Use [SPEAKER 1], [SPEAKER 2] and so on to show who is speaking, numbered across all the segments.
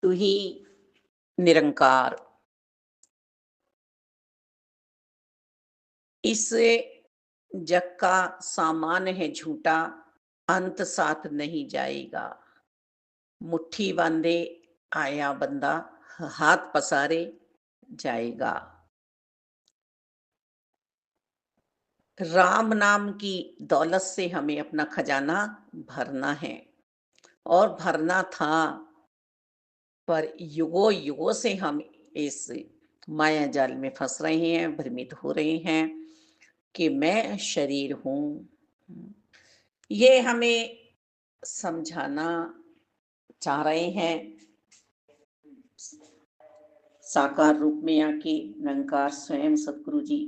[SPEAKER 1] तू ही निरंकार। इस जग का सामान है झूठा, अंत साथ नहीं जाएगा। मुट्ठी बांधे आया बंदा, हाथ पसारे जाएगा। राम नाम की दौलत से हमें अपना खजाना भरना है और भरना था, पर युगों युगों से हम इस माया जाल में फंस रहे हैं, भ्रमित हो रहे हैं कि मैं शरीर हूँ। ये हमें समझाना चाह रहे हैं साकार रूप में आके निरंकार स्वयं सतगुरु जी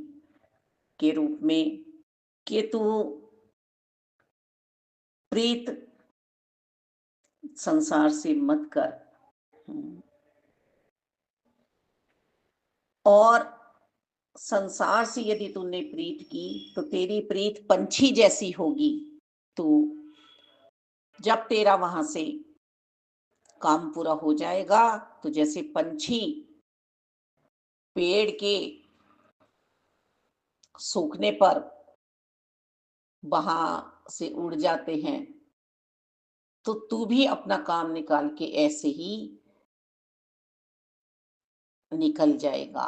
[SPEAKER 1] के रूप में कि तू प्रीत संसार से मत कर। और संसार से यदि तूने प्रीत की तो तेरी प्रीत पंछी जैसी होगी। तू जब तेरा वहां से काम पूरा हो जाएगा तो जैसे पंछी पेड़ के सूखने पर वहां से उड़ जाते हैं, तो तू भी अपना काम निकाल के ऐसे ही निकल जाएगा।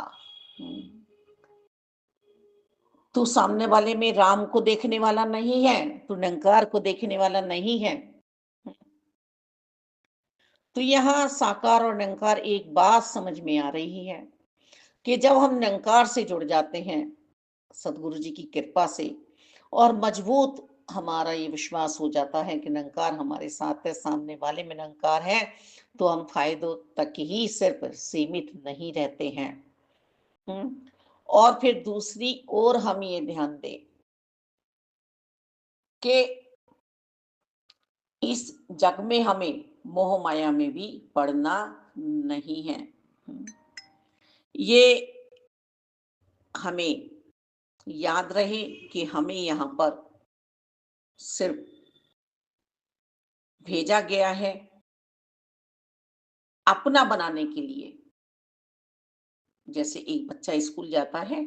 [SPEAKER 1] तू सामने वाले में राम को देखने वाला नहीं है, तू निरंकार को देखने वाला नहीं है। तो यहाँ साकार और निरंकार एक बात समझ में आ रही है कि जब हम निरंकार से जुड़ जाते हैं सदगुरु जी की कृपा से, और मजबूत हमारा ये विश्वास हो जाता है कि निरंकार हमारे साथ है, सामने वाले में निरंकार है, तो हम फायदों तक ही सिर्फ सीमित नहीं रहते हैं। और फिर दूसरी ओर हम ये ध्यान दें कि इस जग में हमें मोह माया में भी पड़ना नहीं है। ये हमें याद रहे कि हमें यहाँ पर सिर्फ भेजा गया है अपना बनाने के लिए। जैसे एक बच्चा स्कूल जाता है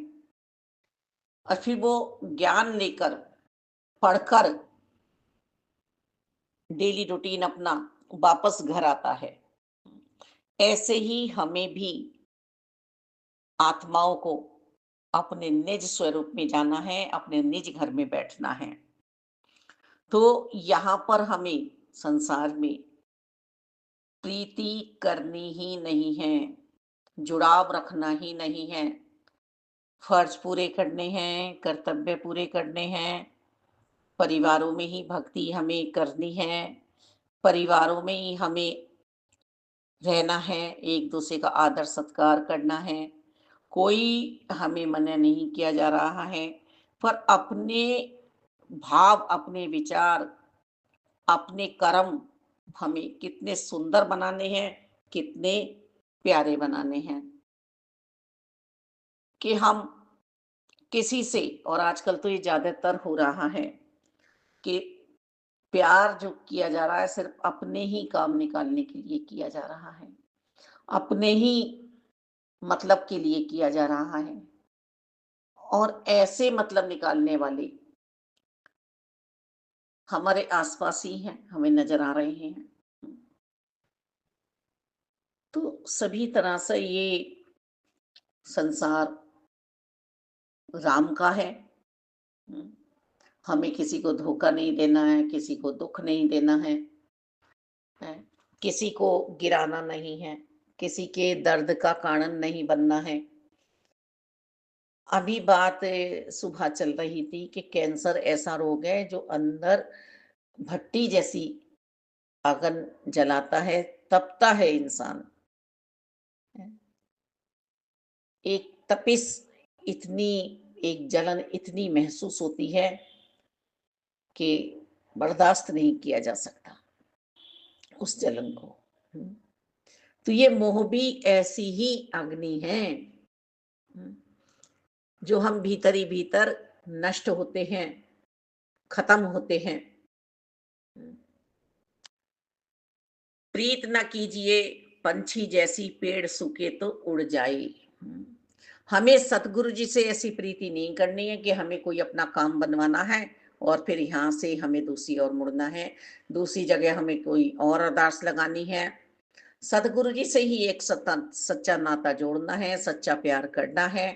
[SPEAKER 1] और फिर वो ज्ञान लेकर पढ़कर डेली रूटीन अपना वापस घर आता है, ऐसे ही हमें भी आत्माओं को अपने निज स्वरूप में जाना है, अपने निज घर में बैठना है। तो यहाँ पर हमें संसार में प्रीति करनी ही नहीं है, जुड़ाव रखना ही नहीं है, फर्ज पूरे करने हैं, कर्तव्य पूरे करने हैं, परिवारों में ही भक्ति हमें करनी है, परिवारों में ही हमें रहना है, एक दूसरे का आदर सत्कार करना है। कोई हमें मना नहीं किया जा रहा है, पर अपने भाव, अपने विचार, अपने कर्म हमें कितने सुंदर बनाने हैं, कितने प्यारे बनाने हैं कि हम किसी से, और आजकल तो ये ज्यादातर हो रहा है कि प्यार जो किया जा रहा है सिर्फ अपने ही काम निकालने के लिए किया जा रहा है, अपने ही मतलब के लिए किया जा रहा है। और ऐसे मतलब निकालने वाले हमारे आसपास ही हैं, हमें नजर आ रहे हैं। तो सभी तरह से ये संसार राम का है। हमें किसी को धोखा नहीं देना है, किसी को दुख नहीं देना है, किसी को गिराना नहीं है, किसी के दर्द का कारण नहीं बनना है। अभी बात सुबह चल रही थी कि कैंसर ऐसा रोग है जो अंदर भट्टी जैसी अगन जलाता है, तपता है इंसान। एक तपिश इतनी, एक जलन इतनी महसूस होती है कि बर्दाश्त नहीं किया जा सकता उस जलन को। तो ये मोह भी ऐसी ही अग्नि है जो हम भीतर ही भीतर नष्ट होते हैं, खत्म होते हैं। प्रीत न कीजिए पंछी जैसी पेड़ सूखे तो उड़ जाए। हम्म, हमें सतगुरु जी से ऐसी प्रीति नहीं करनी है कि हमें कोई अपना काम बनवाना है और फिर यहाँ से हमें दूसरी ओर मुड़ना है, दूसरी जगह हमें कोई और अरदास लगानी है। सतगुरु जी से ही एक सच्चा नाता जोड़ना है, सच्चा प्यार करना है।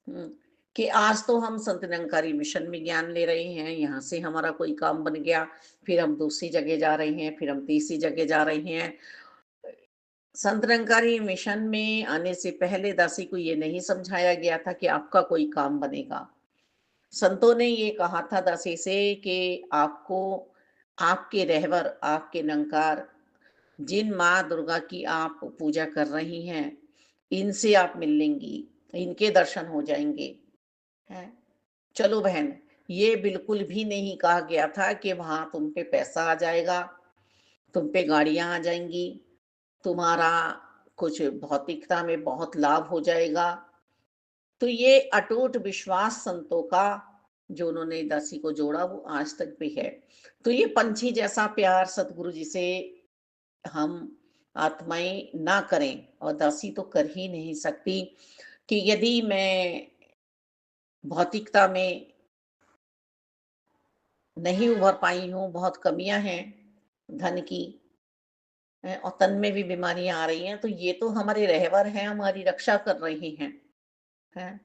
[SPEAKER 1] हुँ, कि आज तो हम संत निरंकारी मिशन में ज्ञान ले रहे हैं, यहाँ से हमारा कोई काम बन गया, फिर हम दूसरी जगह जा रहे हैं, फिर हम तीसरी जगह जा रहे हैं। संत निरंकारी मिशन में आने से पहले दासी को ये नहीं समझाया गया था कि आपका कोई काम बनेगा। संतों ने ये कहा था दासी से कि आपको आपके रहबर, आपके निरंकार जिन माँ दुर्गा की आप पूजा कर रही हैं, इनसे आप मिल लेंगी, इनके दर्शन हो जाएँगे, हैं? चलो बहन, ये बिल्कुल भी नहीं कहा गया था कि वहाँ तुम पे पैसा आ जाएगा, तुम पे गाड़ियाँ आ जाएँगी, तुम्हारा कुछ भौतिकता में बहुत लाभ हो जाएगा। तो ये अटूट विश्वास संतों का जो उन्होंने दासी को जोड़ा वो आज तक भी है। तो ये पंछी जैसा प्यार सतगुरु जी से हम आत्माएँ ना करें और दासी तो कर ही नहीं सकती कि यदि मैं भौतिकता में नहीं उभर पाई हूँ, बहुत कमियाँ हैं धन की और तन में भी बीमारियाँ आ रही हैं, तो ये तो हमारे रहबर हैं, हमारी रक्षा कर रहे हैं?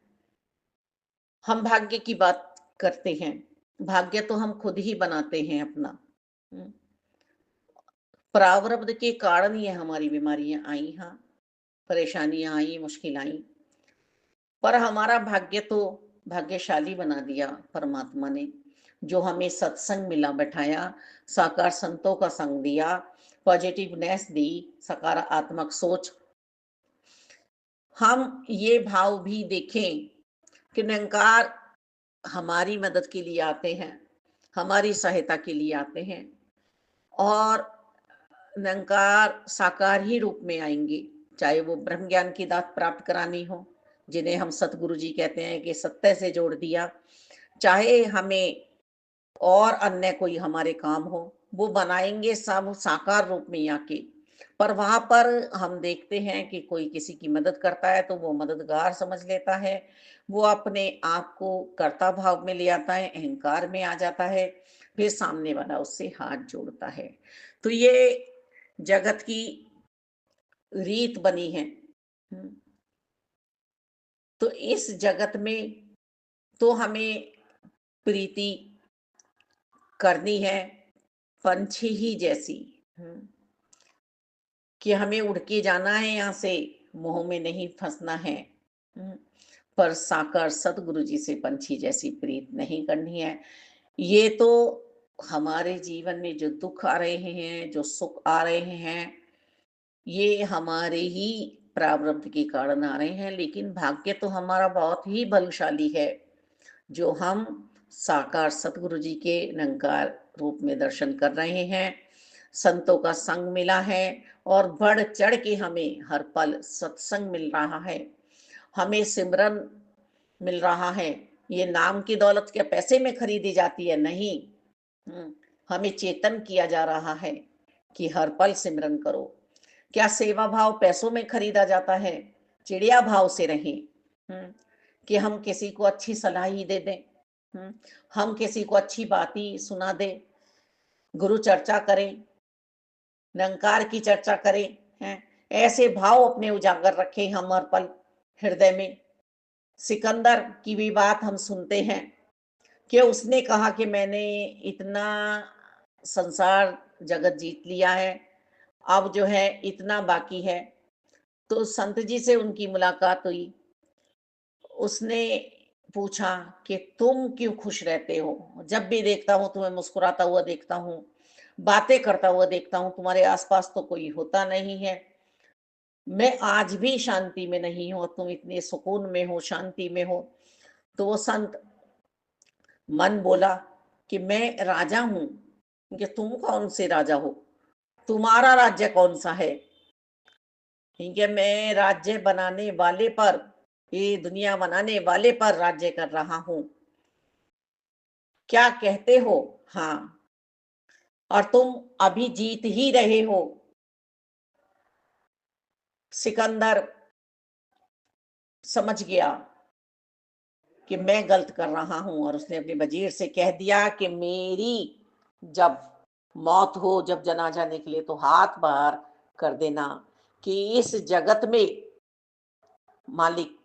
[SPEAKER 1] हम भाग्य की बात करते हैं, भाग्य तो हम खुद ही बनाते हैं अपना। हुँ, प्रारब्ध के कारण ये हमारी बीमारियाँ आई, हाँ, परेशानियाँ आई, मुश्किल आई। पर हमारा भाग्य तो भाग्यशाली बना दिया परमात्मा ने, जो हमें सत्संग मिला बैठाया, साकार संतों का संग दिया, पॉजिटिवनेस दी, सकारात्मक सोच। हम ये भाव भी देखें कि निरंकार हमारी मदद के लिए आते हैं, हमारी सहायता के लिए आते हैं और निरंकार साकार ही रूप में आएँगे, चाहे वो ब्रह्म ज्ञान की दात प्राप्त करानी हो, जिन्हें हम सतगुरु जी कहते हैं कि सत्य से जोड़ दिया, चाहे हमें और अन्य कोई हमारे काम हो, वो बनाएँगे सब साकार रूप में आके। पर वहाँ पर हम देखते हैं कि कोई किसी की मदद करता है तो वो मददगार समझ लेता है, वो अपने आप को कर्ता भाव में ले आता है, अहंकार में आ जाता है, फिर सामने वाला उससे हाथ जोड़ता है। तो ये जगत की रीत बनी है। हुँ, तो इस जगत में तो हमें प्रीति करनी है पंछी ही जैसी। हुँ, कि हमें उड़ के जाना है यहाँ से, मोह में नहीं फँसना है। हुँ, पर साकार सतगुरु जी से पंछी जैसी प्रीत नहीं करनी है। ये तो हमारे जीवन में जो दुःख आ रहे हैं, जो सुख आ रहे हैं, ये हमारे ही प्रारब्ध के कारण आ रहे हैं, लेकिन भाग्य तो हमारा बहुत ही बलशाली है, जो हम साकार सतगुरु जी के निरंकार रूप में दर्शन कर रहे हैं। संतों का संग मिला है और बढ़ चढ़ के हमें हर पल सत्संग मिल रहा है, हमें सिमरन मिल रहा है। ये नाम की दौलत क्या पैसे में खरीदी जाती है? नहीं। हमें चेतन किया जा रहा है कि हर पल सिमरन करो। क्या सेवा भाव पैसों में खरीदा जाता है? चिड़िया भाव से रहें। हुँ, कि हम किसी को अच्छी सलाह ही दे दें। हुँ, हम किसी को अच्छी बात ही सुना दें, गुरु चर्चा करें, निरंकार की चर्चा करें, हैं? ऐसे भाव अपने उजागर रखें हम हर पल हृदय में। सिकंदर की भी बात हम सुनते हैं कि उसने कहा कि मैंने इतना संसार जगत जीत लिया है, अब जो है इतना बाकी है। तो संत जी से उनकी मुलाकात हुई। उसने पूछा कि तुम क्यों खुश रहते हो? जब भी देखता हूँ तुम्हें मुस्कुराता हुआ देखता हूँ, बातें करता हुआ देखता हूँ, तुम्हारे आस-पास तो कोई होता नहीं है। मैं आज भी शांति में नहीं हूँ और तुम इतने सुकून में हो, शांति में हो। तो वो संत मन बोला कि मैं राजा हूँ, कि तुम कौन से राजा हो? तुम्हारा राज्य कौन-सा है? ठीक है, मैं राज्य बनाने वाले पर, ये दुनिया बनाने वाले पर राज्य कर रहा हूँ। क्या कहते हो? हाँ, और तुम अभी जीत ही रहे हो। सिकंदर समझ गया कि मैं गलत कर रहा हूँ और उसने अपने वजीर से कह दिया कि मेरी जब मौत हो, जब जनाजा निकले तो हाथ बाहर कर देना कि इस जगत में मालिक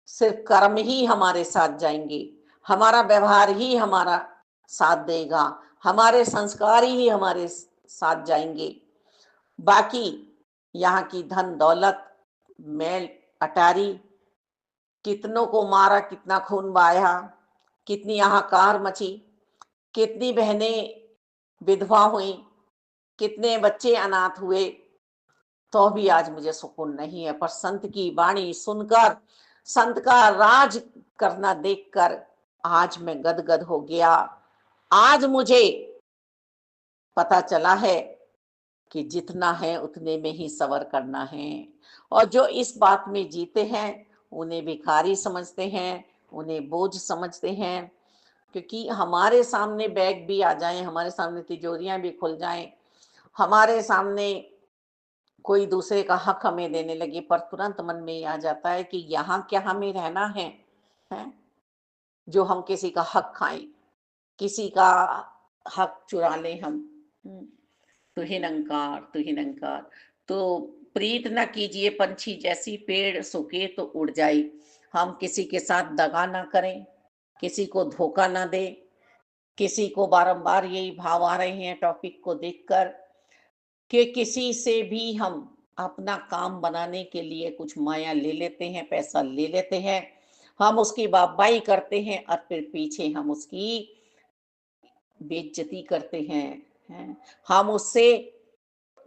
[SPEAKER 1] सिर्फ कर्म ही हमारे साथ जाएंगे, हमारा व्यवहार ही हमारा साथ देगा, हमारे संस्कार ही हमारे साथ जाएंगे। बाकी यहाँ की धन दौलत, मैल अटारी, कितनों को मारा, कितना खून बहाया, कितनी हाहाकार मची, कितनी बहनें विधवा हुई, कितने बच्चे अनाथ हुए, तो भी आज मुझे सुकून नहीं है। पर संत की वाणी सुनकर, संत का राज करना देखकर आज मैं गदगद हो गया। आज मुझे पता चला है कि जितना है उतने में ही सवर करना है। और जो इस बात में जीते हैं उन्हें भिखारी समझते हैं, उन्हें बोझ समझते हैं, क्योंकि हमारे सामने बैग भी आ जाएं, हमारे सामने तिजोरियां भी खुल जाएं, हमारे सामने कोई दूसरे का हक हमें देने लगे, पर तुरंत मन में ये आ जाता है कि यहाँ क्या हमें रहना है? जो हम किसी का हक खाएं, किसी का हक चुरा लें हम। हम्म, तुहि नंकार, तुहि नंकार। तो प्रीत न कीजिए पंछी जैसी, पेड़ सूखे तो उड़ जाए। हम किसी के साथ दगा ना करें, किसी को धोखा ना दे, किसी को बारंबार यही भाव आ रहे हैं टॉपिक को देखकर कि किसी से भी हम अपना काम बनाने के लिए कुछ माया ले लेते हैं, पैसा ले लेते हैं, हम उसकी वाहवाही करते हैं और फिर पीछे हम उसकी बेइज्जती करते हैं। हम उससे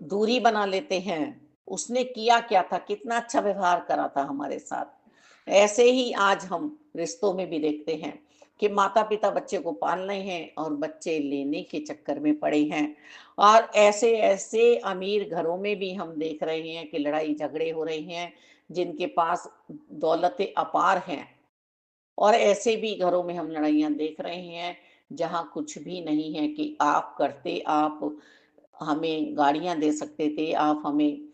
[SPEAKER 1] दूरी बना लेते हैं। उसने किया क्या था, कितना अच्छा व्यवहार करा था हमारे साथ। ऐसे ही आज हम रिश्तों में भी देखते हैं कि माता पिता बच्चे को पाल रहे हैं और बच्चे लेने के चक्कर में पड़े हैं। और ऐसे ऐसे अमीर घरों में भी हम देख रहे हैं कि लड़ाई झगड़े हो रहे हैं, जिनके पास दौलतें अपार हैं। और ऐसे भी घरों में हम लड़ाइयाँ देख रहे हैं जहाँ कुछ भी नहीं है कि आप करते, आप हमें गाड़ियाँ दे सकते थे, आप हमें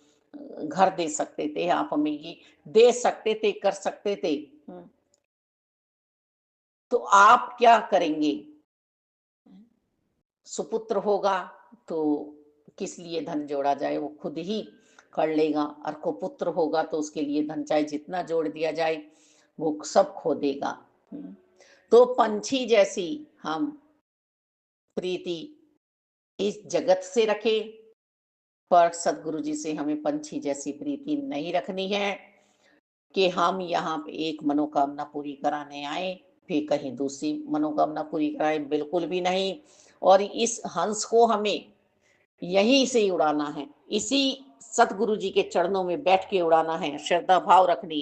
[SPEAKER 1] घर दे सकते थे, आप हमें ये दे सकते थे, कर सकते थे। तो आप क्या करेंगे? सुपुत्र होगा तो किस लिए धन जोड़ा जाए, वो खुद ही कर लेगा। और कुपुत्र होगा तो उसके लिए धन चाहे जितना जोड़ दिया जाए वो सब खो देगा। तो पंछी जैसी हम प्रीति इस जगत से रखे, पर सदगुरु जी से हमें पंछी जैसी प्रीति नहीं रखनी है कि हम यहाँ पे एक मनोकामना पूरी कराने आए फिर कहीं दूसरी मनोकामना पूरी कराए, बिल्कुल भी नहीं। और इस हंस को हमें यहीं से ही उड़ाना है, इसी सतगुरु जी के चरणों में बैठ के उड़ाना है, श्रद्धा भाव रखनी है।